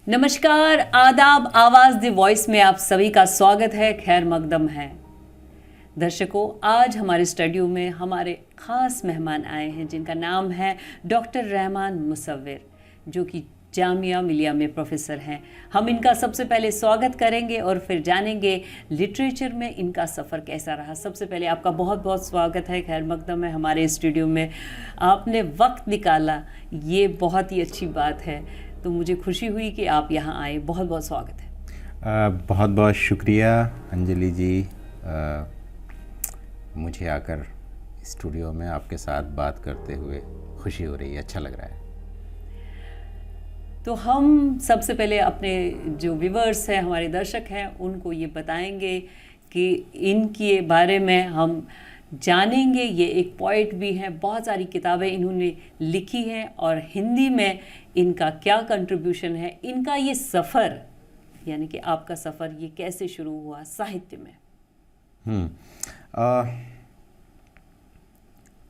नमस्कार, आदाब, आवाज़ द वॉइस में आप सभी का स्वागत है। खैर मकदम है दर्शकों। आज हमारे स्टूडियो में हमारे ख़ास मेहमान आए हैं जिनका नाम है डॉक्टर रहमान मुसव्विर, जो कि जामिया मिलिया में प्रोफेसर हैं। हम इनका सबसे पहले स्वागत करेंगे और फिर जानेंगे लिटरेचर में इनका सफ़र कैसा रहा। सबसे पहले आपका बहुत बहुत स्वागत है खैर मकदम है हमारे स्टूडियो में। आपने वक्त निकाला, ये बहुत ही अच्छी बात है, तो मुझे खुशी हुई कि आप यहाँ आए। बहुत बहुत स्वागत है। बहुत बहुत शुक्रिया अंजलि जी, मुझे आकर स्टूडियो में आपके साथ बात करते हुए खुशी हो रही है, अच्छा लग रहा है। तो हम सबसे पहले अपने जो व्यूवर्स हैं, हमारे दर्शक हैं, उनको ये बताएंगे कि इनके बारे में हम जानेंगे। ये एक पोइट भी हैं, बहुत सारी किताबें इन्होंने लिखी हैं और हिंदी में इनका क्या कंट्रीब्यूशन है, इनका ये सफ़र, यानी कि आपका सफ़र ये कैसे शुरू हुआ साहित्य में।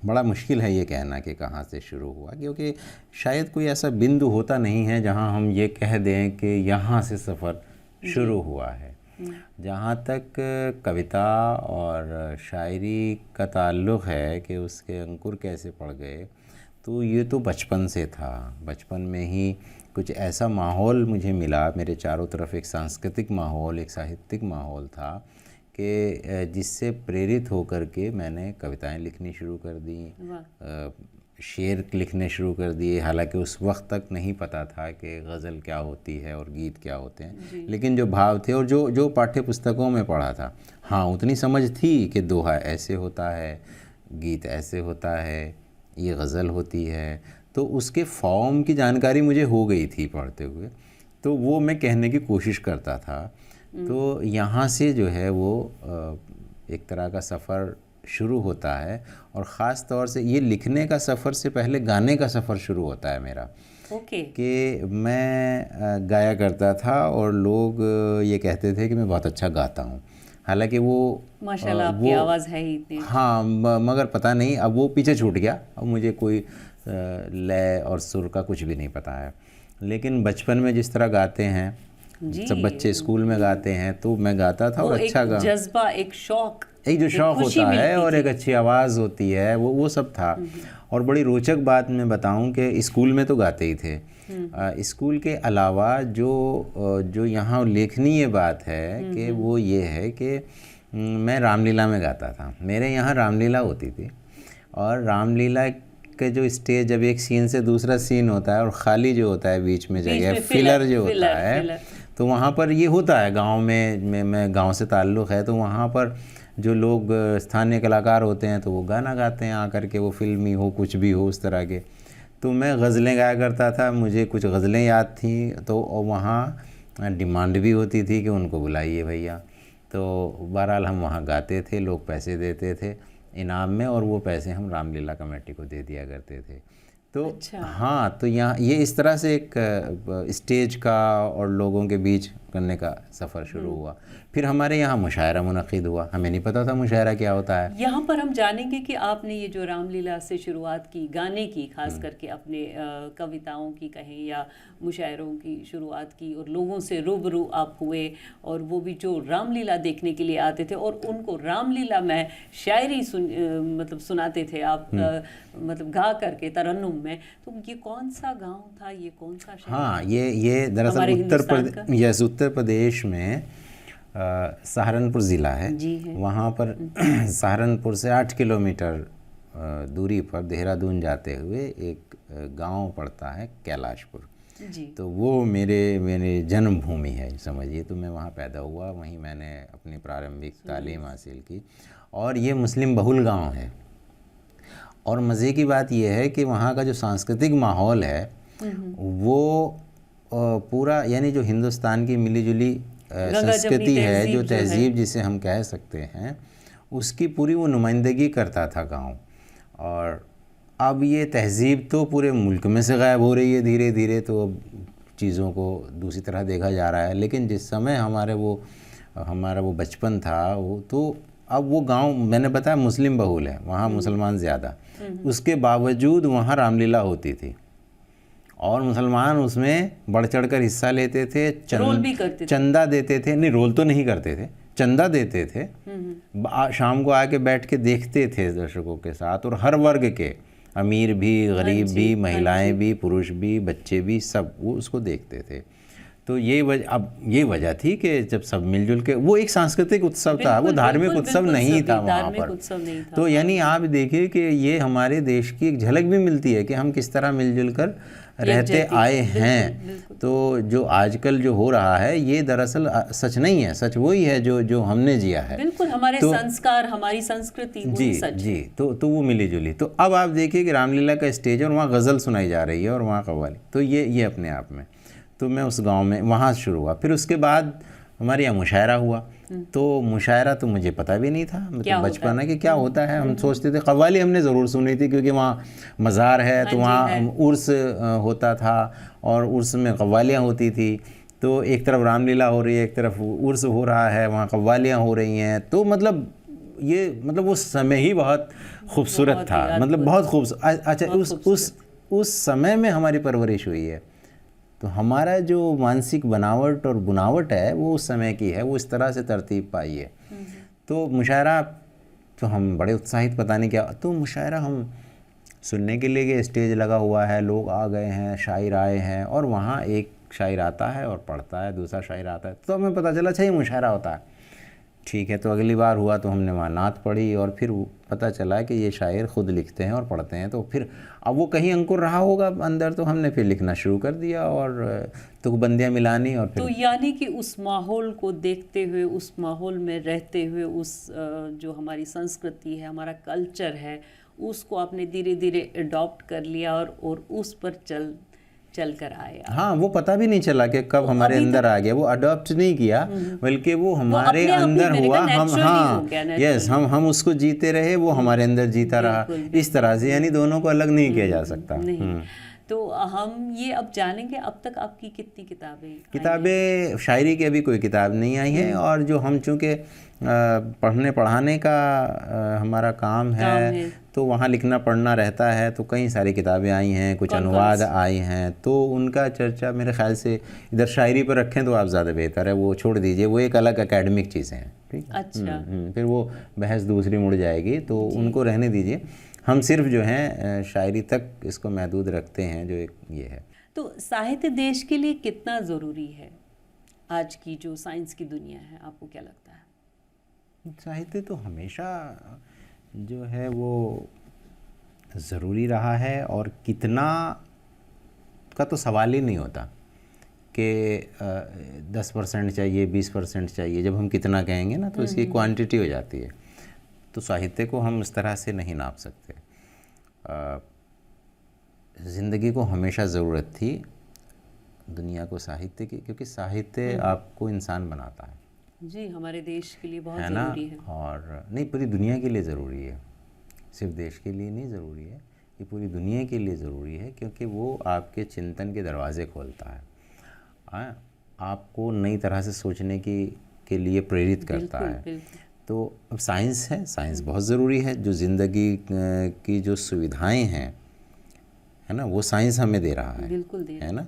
बड़ा मुश्किल है ये कहना कि कहाँ से शुरू हुआ, क्योंकि शायद कोई ऐसा बिंदु होता नहीं है जहाँ हम ये कह दें कि यहाँ से सफ़र शुरू हुआ है। जहाँ तक कविता और शायरी का ताल्लुक़ है कि उसके अंकुर कैसे पड़ गए, तो ये तो बचपन से था। बचपन में ही कुछ ऐसा माहौल मुझे मिला, मेरे चारों तरफ एक सांस्कृतिक माहौल, एक साहित्यिक माहौल था कि जिससे प्रेरित होकर के मैंने कविताएं लिखनी शुरू कर दी, शेर लिखने शुरू कर दिए। हालांकि उस वक्त तक नहीं पता था कि गज़ल क्या होती है और गीत क्या होते हैं, लेकिन जो भाव थे और जो पाठ्य पुस्तकों में पढ़ा था, हाँ उतनी समझ थी कि दोहा ऐसे होता है, गीत ऐसे होता है, ये गज़ल होती है, तो उसके फॉर्म की जानकारी मुझे हो गई थी पढ़ते हुए। तो वो मैं कहने की कोशिश करता था। तो यहाँ से जो है वो एक तरह का सफ़र शुरू होता है, और ख़ास तौर से ये लिखने का सफ़र से पहले गाने का सफ़र शुरू होता है मेरा। कि मैं गाया करता था और लोग ये कहते थे कि मैं बहुत अच्छा गाता हूँ। हालांकि वो माशाल्लाह आपकी आवाज़ है ही इतनी। हाँ, मगर पता नहीं अब वो पीछे छूट गया, अब मुझे कोई लय और सुर का कुछ भी नहीं पता है। लेकिन बचपन में जिस तरह गाते हैं, सब बच्चे स्कूल में गाते हैं, तो मैं गाता था और अच्छा गा, जज्बा, एक शौक, एक जो शौक होता है और एक अच्छी आवाज़ होती है, वो सब था। और बड़ी रोचक बात मैं बताऊं कि स्कूल में तो गाते ही थे। स्कूल के अलावा जो यहाँ उल्लेखनीय बात है कि वो ये है कि मैं रामलीला में गाता था। मेरे यहाँ रामलीला होती थी, और रामलीला के जो स्टेज, जब एक सीन से दूसरा सीन होता है और ख़ाली जो होता है बीच में जगह, फिलर जो होता है, तो वहाँ पर ये होता है। गांव में मैं गांव से ताल्लुक़ है, तो वहाँ पर जो लोग स्थानीय कलाकार होते हैं तो वो गाना गाते हैं आकर के, वो फिल्मी हो कुछ भी हो उस तरह के। तो मैं गज़लें गाया करता था, मुझे कुछ गज़लें याद थी, तो वहाँ डिमांड भी होती थी कि उनको बुलाइए भैया। तो बहरहाल हम वहाँ गाते थे, लोग पैसे देते थे इनाम में, और वो पैसे हम रामलीला कमेटी को दे दिया करते थे। तो अच्छा। हाँ, तो यहाँ ये इस तरह से एक स्टेज का और लोगों के बीच करने का सफ़र शुरू हुआ। फिर हमारे यहाँ मुशायरा मुनक़िद हुआ, हमें नहीं पता था मुशायरा क्या होता है। यहाँ पर हम जानेंगे कि आपने ये जो रामलीला से शुरुआत की, गाने की, खास करके अपने कविताओं की कहें या मुशायरों की शुरुआत की, और लोगों से रूबरू आप हुए, और वो भी जो रामलीला देखने के लिए आते थे और उनको रामलीला में शायरी मतलब सुनाते थे आप, मतलब गा करके तरन्नुम में। तो ये कौन सा गांव था, ये कौन सा शहर? हाँ, ये दरअसल उत्तर प्रदेश में सहारनपुर ज़िला है, वहाँ पर सहारनपुर से 8 किलोमीटर दूरी पर देहरादून जाते हुए एक गांव पड़ता है कैलाशपुर। तो वो मेरे जन्मभूमि है समझिए। तो मैं वहाँ पैदा हुआ, वहीं मैंने अपनी प्रारंभिक तालीम हासिल की, और ये मुस्लिम बहुल गांव है। और मज़े की बात यह है कि वहाँ का जो सांस्कृतिक माहौल है वो पूरा, यानी जो हिंदुस्तान की मिलीजुली संस्कृति है, जो तहजीब जिसे हम कह सकते हैं, उसकी पूरी वो नुमाइंदगी करता था गांव। और अब ये तहजीब तो पूरे मुल्क में से गायब हो रही है धीरे धीरे, तो अब चीज़ों को दूसरी तरह देखा जा रहा है। लेकिन जिस समय हमारा वो बचपन था, वो तो अब वो गांव मैंने बताया मुस्लिम बहुल है, वहाँ मुसलमान ज़्यादा, उसके बावजूद वहाँ रामलीला होती थी। और मुसलमान उसमें बढ़ चढ़ कर हिस्सा लेते थे, रोल भी करते थे। चंदा देते थे, नहीं रोल तो नहीं करते थे, चंदा देते थे, शाम को आके बैठ के देखते थे दर्शकों के साथ, और हर वर्ग के, अमीर भी, गरीब भी, महिलाएं भी, पुरुष भी, बच्चे भी, सब वो उसको देखते थे। तो ये वजह थी कि जब सब मिलजुल के, वो एक सांस्कृतिक उत्सव था, वो धार्मिक उत्सव नहीं था वहाँ पर। तो यानी आप देखिए कि ये हमारे देश की एक झलक भी मिलती है कि हम किस तरह मिलजुल कर रहते आए हैं। तो जो आजकल जो हो रहा है ये दरअसल सच नहीं है, सच वही है जो हमने जिया है। बिल्कुल, हमारे संस्कार, हमारी संस्कृति जी सच जी। तो वो मिली जुली। तो अब आप देखिए कि रामलीला का स्टेज है और वहाँ गज़ल सुनाई जा रही है और वहाँ कव्वाली, तो ये अपने आप में, तो मैं उस गांव में वहाँ शुरू हुआ। फिर उसके बाद हमारे यहाँ मुशायरा हुआ। तो मुशायरा तो मुझे पता भी नहीं था, मतलब बचपन है कि क्या होता है। हम सोचते थे, कव्वाली हमने ज़रूर सुनी थी क्योंकि वहाँ मज़ार है, तो वहाँ उर्स होता था और उर्स में कव्वालियाँ होती थी। तो एक तरफ रामलीला हो रही है, एक तरफ उर्स हो रहा है, वहाँ कव्वालियाँ हो रही हैं। तो मतलब वो समय ही बहुत खूबसूरत था, मतलब बहुत खूबसूरत। अच्छा, उस समय में हमारी परवरिश हुई है, तो हमारा जो मानसिक बनावट और बुनावट है वो उस समय की है, वो इस तरह से तरतीब पाई है। तो मुशायरा तो हम बड़े उत्साहित, पता नहीं क्या, तो मुशायरा हम सुनने के लिए, स्टेज लगा हुआ है, लोग आ गए हैं, शायर आए हैं, और वहाँ एक शायर आता है और पढ़ता है, दूसरा शायर आता है, तो हमें पता चला अच्छा ये मुशायरा होता है। ठीक है, तो अगली बार हुआ तो हमने वहाँ नात पढ़ी और फिर पता चला कि ये शायर ख़ुद लिखते हैं और पढ़ते हैं। तो फिर अब वो कहीं अंकुर रहा होगा अंदर, तो हमने फिर लिखना शुरू कर दिया और तुकबंदियाँ मिलानी। और फिर तो यानी कि उस माहौल को देखते हुए, उस माहौल में रहते हुए, उस जो हमारी संस्कृति है, हमारा कल्चर है, उसको आपने धीरे धीरे अडॉप्ट कर लिया और उस पर चल कर आए। हाँ, वो पता भी नहीं चला कि कब हमारे अंदर आ गया। वो अडॉप्ट नहीं किया, बल्कि वो हमारे अंदर हुआ। हम उसको जीते रहे, वो हमारे अंदर जीता रहा, इस तरह से। यानी दोनों को अलग नहीं किया जा सकता। तो हम ये अब जानेंगे, अब तक आपकी कितनी किताबें शायरी की अभी कोई किताब नहीं आई है। और जो हम चूँकि पढ़ने पढ़ाने का हमारा काम है, तो वहाँ लिखना पढ़ना रहता है, तो कई सारी किताबें आई हैं, कुछ अनुवाद आई हैं, तो उनका चर्चा मेरे ख्याल से इधर शायरी पर रखें तो आप ज़्यादा बेहतर है। वो छोड़ दीजिए, वो एक अलग एकेडमिक चीज़ें हैं। ठीक, अच्छा। फिर वो बहस दूसरी मुड़ जाएगी, तो उनको रहने दीजिए। हम सिर्फ जो है शायरी तक इसको महदूद रखते हैं, जो एक ये है। तो साहित्य देश के लिए कितना ज़रूरी है आज की जो साइंस की दुनिया है, आपको क्या लगता है? साहित्य तो हमेशा जो है वो ज़रूरी रहा है, और कितना का तो सवाल ही नहीं होता कि 10% चाहिए, 20% चाहिए। जब हम कितना कहेंगे ना, तो इसकी क्वांटिटी हो जाती है। तो साहित्य को हम इस तरह से नहीं नाप सकते। ज़िंदगी को हमेशा ज़रूरत थी दुनिया को साहित्य की, क्योंकि साहित्य आपको इंसान बनाता है। जी, हमारे देश के लिए बहुत ज़रूरी है। और नहीं, पूरी दुनिया के लिए ज़रूरी है, सिर्फ देश के लिए नहीं ज़रूरी है, ये पूरी दुनिया के लिए ज़रूरी है, क्योंकि वो आपके चिंतन के दरवाज़े खोलता है, आपको नई तरह से सोचने के लिए प्रेरित करता है। तो अब साइंस है, साइंस बहुत ज़रूरी है। जो ज़िंदगी की जो सुविधाएं हैं, है ना, वो साइंस हमें दे रहा है, है ना।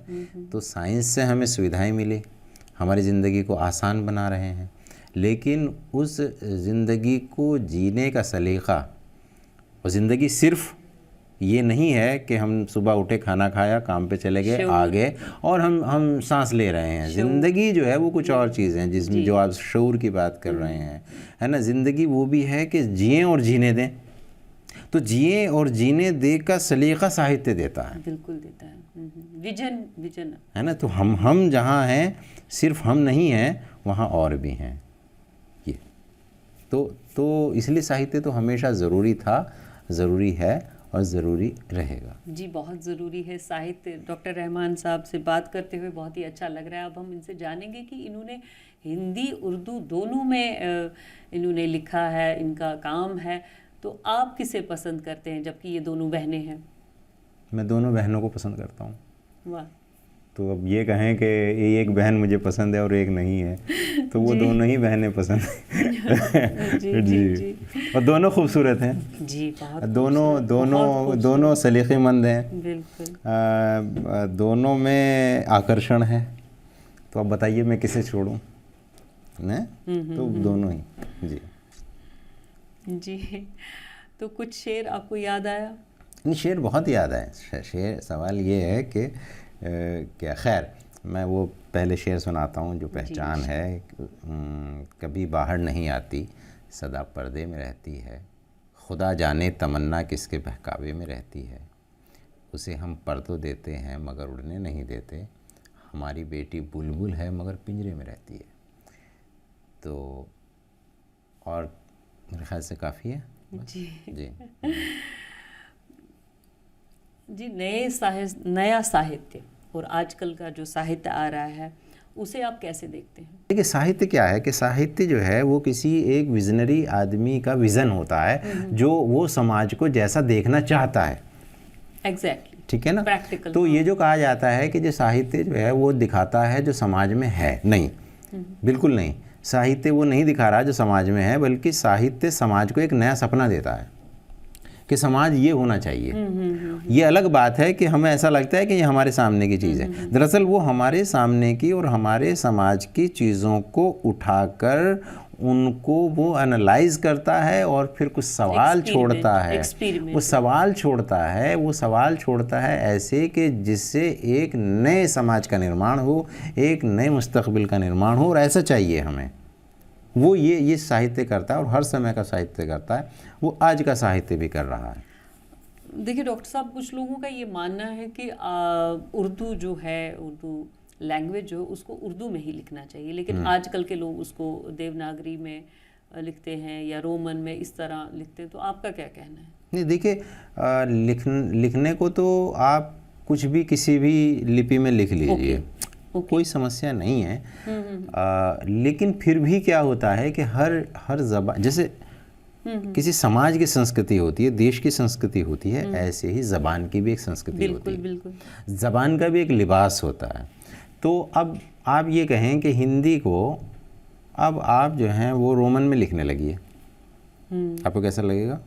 तो साइंस से हमें सुविधाएं मिली, हमारी ज़िंदगी को आसान बना रहे हैं, लेकिन उस ज़िंदगी को जीने का सलीक़ा, और ज़िंदगी सिर्फ़ ये नहीं है कि हम सुबह उठे, खाना खाया, काम पे चले गए, आ गए और हम सांस ले रहे हैं। ज़िंदगी जो है वो कुछ और चीज़ है, जिसमें जो आप शऊर की बात कर रहे हैं, है ना। ज़िंदगी वो भी है कि जिएं और जीने दें। तो जिए और जीने दे का सलीक़ा साहित्य देता है, बिल्कुल देता है। विजन है ना। तो हम जहाँ हैं, सिर्फ हम नहीं हैं, वहाँ और भी हैं। ये तो इसलिए साहित्य तो हमेशा ज़रूरी था, ज़रूरी है और ज़रूरी रहेगा। जी, बहुत ज़रूरी है साहित्य। डॉक्टर रहमान साहब से बात करते हुए बहुत ही अच्छा लग रहा है। अब हम इनसे जानेंगे कि इन्होंने हिंदी उर्दू दोनों में इन्होंने लिखा है, इनका काम है। तो आप किसे पसंद करते हैं, जबकि ये दोनों बहनें हैं? मैं दोनों बहनों को पसंद करता हूँ। वाह। तो अब ये कहें कि एक बहन मुझे पसंद है और एक नहीं है, तो वो दोनों ही बहनें पसंद हैं। जी। और दोनों खूबसूरत हैं जी, बहुत दोनों सलीक़ेमंद हैं, बिल्कुल। दोनों में आकर्षण है। तो अब बताइए मैं किसे छोड़ूं? तो दोनों ही। जी जी। तो कुछ शेर आपको याद आया? नहीं, शेर बहुत याद है। शेर, सवाल ये है कि क्या, खैर मैं वो पहले शेर सुनाता हूँ जो पहचान है। कभी बाहर नहीं आती, सदा पर्दे में रहती है, खुदा जाने तमन्ना किसके बहकावे में रहती है, उसे हम पर तो देते हैं मगर उड़ने नहीं देते, हमारी बेटी बुलबुल है मगर पिंजरे में रहती है। तो और मेरे ख्याल से काफ़ी है। जी जी जी। नया साहित्य और आजकल का जो साहित्य आ रहा है उसे आप कैसे देखते हैं? देखिए, साहित्य क्या है कि साहित्य जो है वो किसी एक विजनरी आदमी का विज़न होता है जो वो समाज को जैसा देखना चाहता है। एग्जैक्टली, ठीक है ना? प्रैक्टिकल। तो ये जो कहा जाता है कि जो साहित्य जो है वो दिखाता है जो समाज में है, नहीं, बिल्कुल नहीं। साहित्य वो नहीं दिखा रहा जो समाज में है, बल्कि साहित्य समाज को एक नया सपना देता है कि समाज ये होना चाहिए। ये अलग बात है कि हमें ऐसा लगता है कि ये हमारे सामने की चीज़ है। दरअसल वो हमारे सामने की और हमारे समाज की चीज़ों को उठाकर उनको वो एनालाइज करता है और फिर कुछ सवाल छोड़ता है। वो सवाल छोड़ता है ऐसे कि जिससे एक नए समाज का निर्माण हो, एक नए मुस्तकबिल का निर्माण हो, और ऐसा चाहिए हमें। वो ये साहित्य करता है और हर समय का साहित्य करता है। वो आज का साहित्य भी कर रहा है। देखिए डॉक्टर साहब, कुछ लोगों का ये मानना है कि उर्दू जो है, उर्दू लैंग्वेज जो है उसको उर्दू में ही लिखना चाहिए, लेकिन आजकल के लोग उसको देवनागरी में लिखते हैं या रोमन में, इस तरह लिखते हैं। तो आपका क्या कहना है? नहीं, देखिए, लिखने को तो आप कुछ भी किसी भी लिपि में लिख लीजिए, कोई समस्या नहीं है। लेकिन फिर भी क्या होता है कि हर ज़बान, जैसे किसी समाज की संस्कृति होती है, देश की संस्कृति होती है, ऐसे ही ज़बान की भी एक संस्कृति होती है। बिल्कुल। ज़बान का भी एक लिबास होता है। तो अब आप ये कहें कि हिंदी को अब आप जो हैं वो रोमन में लिखने लगी है, आपको कैसा लगेगा?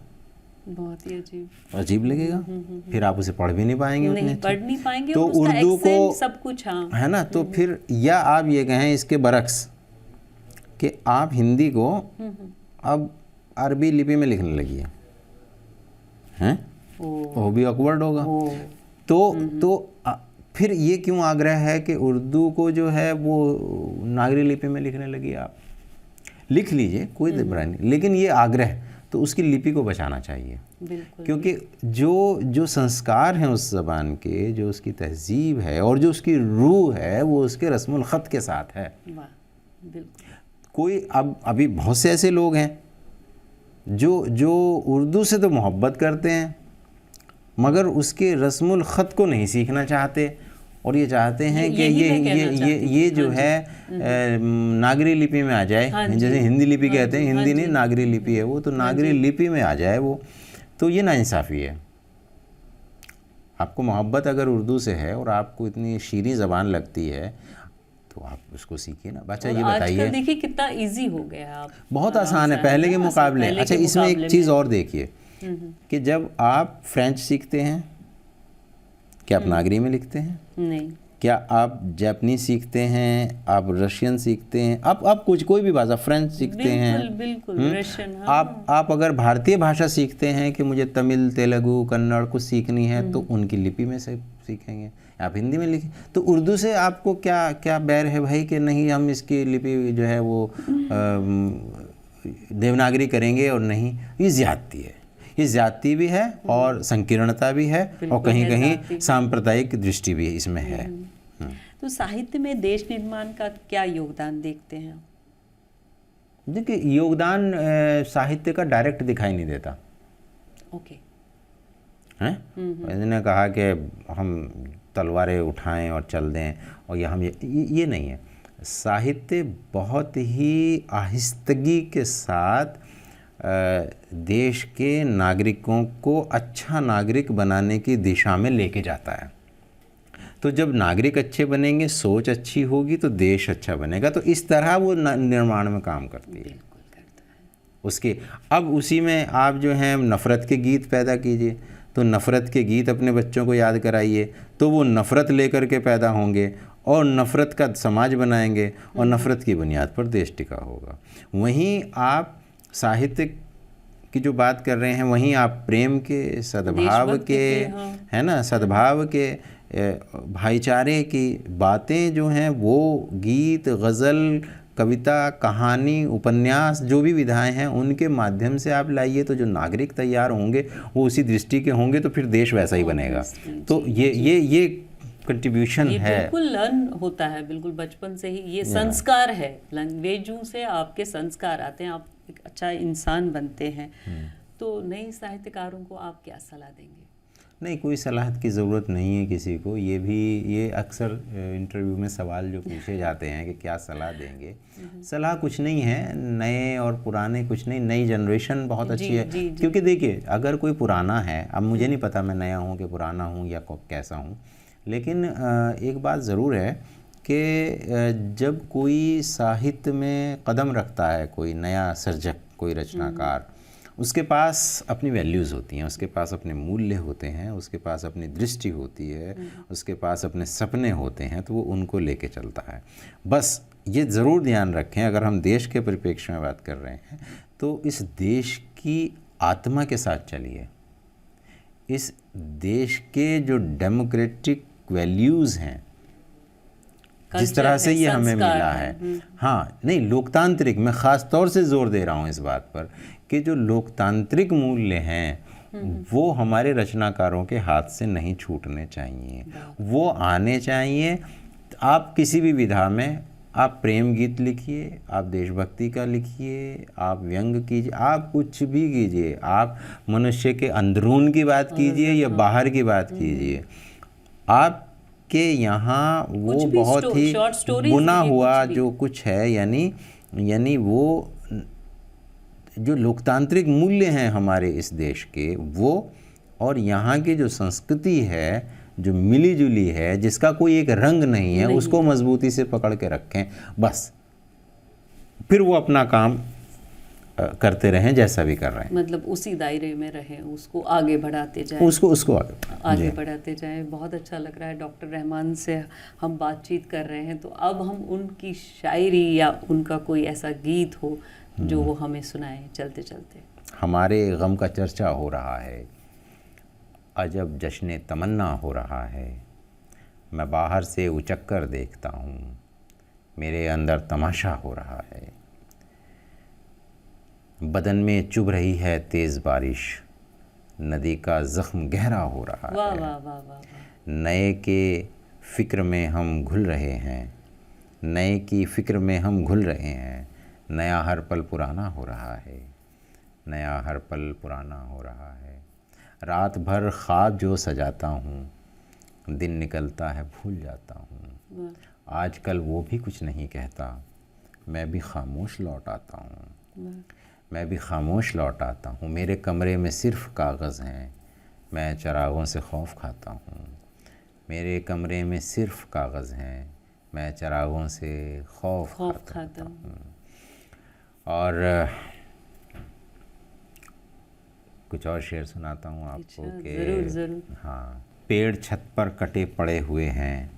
बहुत ही अजीब लगेगा। फिर आप उसे पढ़ भी नहीं पाएंगे, नहीं पढ़ नहीं पाएंगे। तो उर्दू को सब कुछ, हाँ, है ना। तो फिर या आप ये कहें इसके बरक्स कि आप हिंदी को अब अरबी लिपि में लिखने लगी हैं, वो भी ऑकवर्ड होगा। तो फिर ये क्यों आग्रह है कि उर्दू को जो है वो नागरी लिपि में लिखने लगी? आप लिख लीजिए, कोई बुराई नहीं, लेकिन ये आग्रह तो उसकी लिपि को बचाना चाहिए। क्योंकि जो संस्कार हैं उस ज़बान के, जो उसकी तहजीब है और जो उसकी रूह है, वो उसके रस्मुल ख़त के साथ है। कोई अब अभी बहुत से ऐसे लोग हैं जो उर्दू से तो मोहब्बत करते हैं मगर उसके रस्मुल ख़त को नहीं सीखना चाहते, और ये चाहते हैं कि ये जो है नागरी लिपि में आ जाए। जैसे हिंदी लिपि कहते हैं, हिंदी नहीं, नागरी लिपि है वो, तो नागरी लिपि में आ जाए वो। तो ये नाइंसाफ़ी है। आपको मोहब्बत अगर उर्दू से है और आपको इतनी शीरीं ज़बान लगती है तो आप उसको सीखिए ना। अच्छा, ये बताइए, देखिए कितना इजी हो गया, आप बहुत आसान है पहले के मुकाबले। अच्छा, इसमें एक चीज़ और देखिए कि जब आप फ्रेंच सीखते हैं, क्या आप नागरी में लिखते हैं? नहीं। क्या आप जापानीज सीखते हैं, आप रशियन सीखते हैं, आप कोई भी भाषा, फ्रेंच सीखते हैं, बिल्कुल रशियन, हाँ। आप अगर भारतीय भाषा सीखते हैं कि मुझे तमिल, तेलुगु, कन्नड़ कुछ सीखनी है, तो उनकी लिपि में से सीखेंगे। आप हिंदी में लिखें, तो उर्दू से आपको क्या बैर है भाई कि नहीं हम इसकी लिपि जो है वो देवनागरी करेंगे और नहीं? ये ज़्यादती है, ये ज़्यादती भी है और संकीर्णता भी है और कहीं कहीं सांप्रदायिक दृष्टि भी इसमें है। तो साहित्य में देश निर्माण का क्या योगदान देखते हैं? देखिए, योगदान साहित्य का डायरेक्ट दिखाई नहीं देता। ओके। हैं? मैंने कहा कि हम तलवारें उठाएं और चल दें और ये नहीं है। साहित्य बहुत ही आहिस्तगी के साथ देश के नागरिकों को अच्छा नागरिक बनाने की दिशा में लेके जाता है। तो जब नागरिक अच्छे बनेंगे, सोच अच्छी होगी, तो देश अच्छा बनेगा। तो इस तरह वो निर्माण में काम करती है। बिल्कुल करता है। उसके अब उसी में आप जो हैं नफ़रत के गीत पैदा कीजिए, तो नफ़रत के गीत अपने बच्चों को याद कराइए, तो वो नफ़रत लेकर के पैदा होंगे और नफ़रत का समाज बनाएंगे और नफ़रत की बुनियाद पर देश टिका होगा। वहीं आप साहित्य की जो बात कर रहे हैं, वहीं आप प्रेम के, सद्भाव देशभक्ति के, हाँ। है ना, सद्भाव के, भाईचारे की बातें जो हैं, वो गीत, गज़ल, कविता, कहानी, उपन्यास, जो भी विधाएं हैं, उनके माध्यम से आप लाइए, तो जो नागरिक तैयार होंगे वो उसी दृष्टि के होंगे, तो फिर देश वैसा ही बनेगा। तो ये कंट्रीब्यूशन ये है। बिल्कुल लर्न होता है, बिल्कुल बचपन से ही ये संस्कार है। लैंग्वेजों से आपके संस्कार आते हैं, आप एक अच्छा इंसान बनते हैं। तो नए साहित्यकारों को आप क्या सलाह देंगे? नहीं, कोई सलाह की ज़रूरत नहीं है किसी को। ये अक्सर इंटरव्यू में सवाल जो पूछे जाते हैं कि क्या सलाह देंगे, सलाह कुछ नहीं है, नए और पुराने कुछ नहीं, नई जनरेशन बहुत अच्छी है। क्योंकि देखिए, अगर कोई पुराना है, अब मुझे नहीं पता मैं नया हूँ कि पुराना हूँ या कैसा हूँ, लेकिन एक बात ज़रूर है कि जब कोई साहित्य में कदम रखता है, कोई नया सर्जक, कोई रचनाकार, उसके पास अपनी वैल्यूज़ होती हैं, उसके पास अपने मूल्य होते हैं, उसके पास अपनी दृष्टि होती है, उसके पास अपने सपने होते हैं, तो वो उनको लेके चलता है। बस ये ज़रूर ध्यान रखें, अगर हम देश के परिप्रेक्ष्य में बात कर रहे हैं, तो इस देश की आत्मा के साथ चलिए। इस देश के जो डेमोक्रेटिक वैल्यूज़ हैं, जिस तरह से ये हमें मिला है, हाँ, नहीं, लोकतांत्रिक, मैं ख़ास तौर से ज़ोर दे रहा हूँ इस बात पर कि जो लोकतांत्रिक मूल्य हैं वो हमारे रचनाकारों के हाथ से नहीं छूटने चाहिए, वो आने चाहिए। आप किसी भी विधा में आप प्रेम गीत लिखिए, आप देशभक्ति का लिखिए, आप व्यंग कीजिए, आप कुछ भी कीजिए, आप मनुष्य के अंदरून की बात कीजिए या बाहर की बात कीजिए, आपके यहाँ वो बहुत ही बुना हुआ जो कुछ है, यानी वो जो लोकतांत्रिक मूल्य हैं हमारे इस देश के, वो और यहाँ की जो संस्कृति है, जो मिली जुली है, जिसका कोई एक रंग नहीं है, उसको मजबूती से पकड़ के रखें। बस फिर वो अपना काम करते रहें जैसा भी कर रहे हैं, मतलब उसी दायरे में रहें, उसको आगे बढ़ाते जाएं, उसको आगे बढ़ाते जाएं। बहुत अच्छा लग रहा है, डॉक्टर रहमान से हम बातचीत कर रहे हैं, तो अब हम उनकी शायरी या उनका कोई ऐसा गीत हो जो वो हमें सुनाए चलते चलते। हमारे गम का चर्चा हो रहा है, अजब जश्न तमन्ना हो रहा है, मैं बाहर से उचक कर देखता हूँ, मेरे अंदर तमाशा हो रहा है, बदन में चुभ रही है तेज़ बारिश, नदी का ज़ख्म गहरा हो रहा है। वाह वाह वाह वाह। नए के फ़िक्र में हम घुल रहे हैं, नए की फ़िक्र में हम घुल रहे हैं, नया हर पल पुराना हो रहा है, नया हर पल पुराना हो रहा है। रात भर ख्वाब जो सजाता हूँ, दिन निकलता है भूल जाता हूँ, आजकल वो भी कुछ नहीं कहता, मैं भी खामोश लौट आता हूँ, मैं भी खामोश लौट आता हूँ। मेरे कमरे में सिर्फ़ कागज़ हैं, मैं चरागों से खौफ खाता हूँ, मेरे कमरे में सिर्फ़ कागज़ हैं, मैं चरागों से खौफ खाता हूँ। और कुछ और शेर सुनाता हूँ आपको कि ज़रूर। हाँ, पेड़ छत पर कटे पड़े हुए हैं,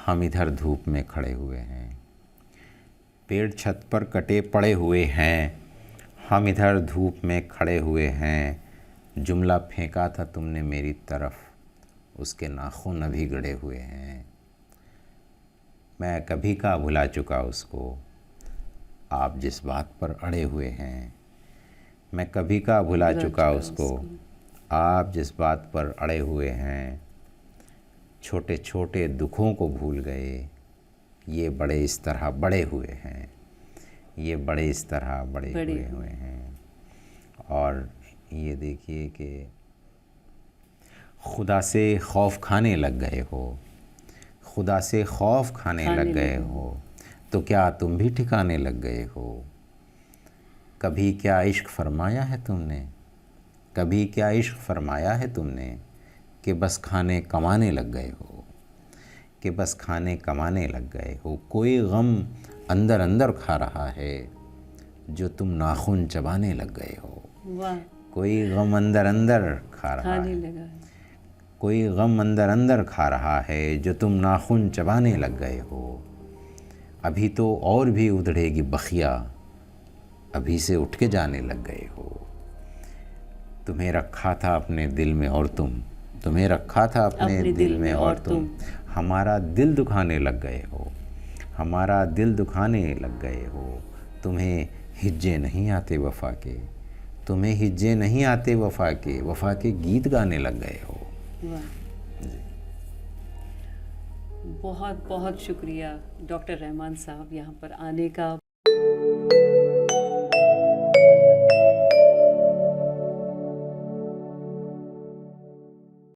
हम इधर धूप में खड़े हुए हैं, पेड़ छत पर कटे पड़े हुए हैं, हम इधर धूप में खड़े हुए हैं, जुमला फेंका था तुमने मेरी तरफ, उसके नाखून अभी गड़े हुए हैं, मैं कभी का भुला चुका उसको, आप जिस बात पर अड़े हुए हैं, मैं कभी का भुला चुका उसको, आप जिस बात पर अड़े हुए हैं, छोटे छोटे दुखों को भूल गए, ये बड़े इस तरह बड़े हुए हैं, ये बड़े इस तरह बड़े हुए हैं। और ये देखिए कि खुदा से खौफ खाने लग गए हो, खुदा से खौफ खाने लग गए हो, तो क्या तुम भी ठिकाने लग गए हो, कभी क्या इश्क फरमाया है तुमने, कभी क्या इश्क फरमाया है तुमने, कि बस खाने कमाने लग गए हो, कि बस खाने कमाने लग गए हो। कोई गम अंदर अंदर खा रहा है जो तुम नाखून चबाने लग गए हो। वाह, कोई गम अंदर अंदर खा रहा खाने है, लगा है। कोई गम अंदर अंदर खा रहा है जो तुम नाखून चबाने लग गए हो। अभी तो और भी उधड़ेगी बखिया, अभी से उठ के जाने लग गए हो। तुम्हें रखा था अपने दिल में और तुम्हें रखा था अपने दिल में और तुम हमारा दिल दुखाने लग गए हो, हमारा दिल दुखाने लग गए हो। तुम्हें हिज्जे नहीं आते वफ़ा के, तुम्हें हिज्जे नहीं आते वफ़ा के गीत गाने लग गए हो। वाह, बहुत बहुत शुक्रिया डॉक्टर रहमान साहब यहाँ पर आने का।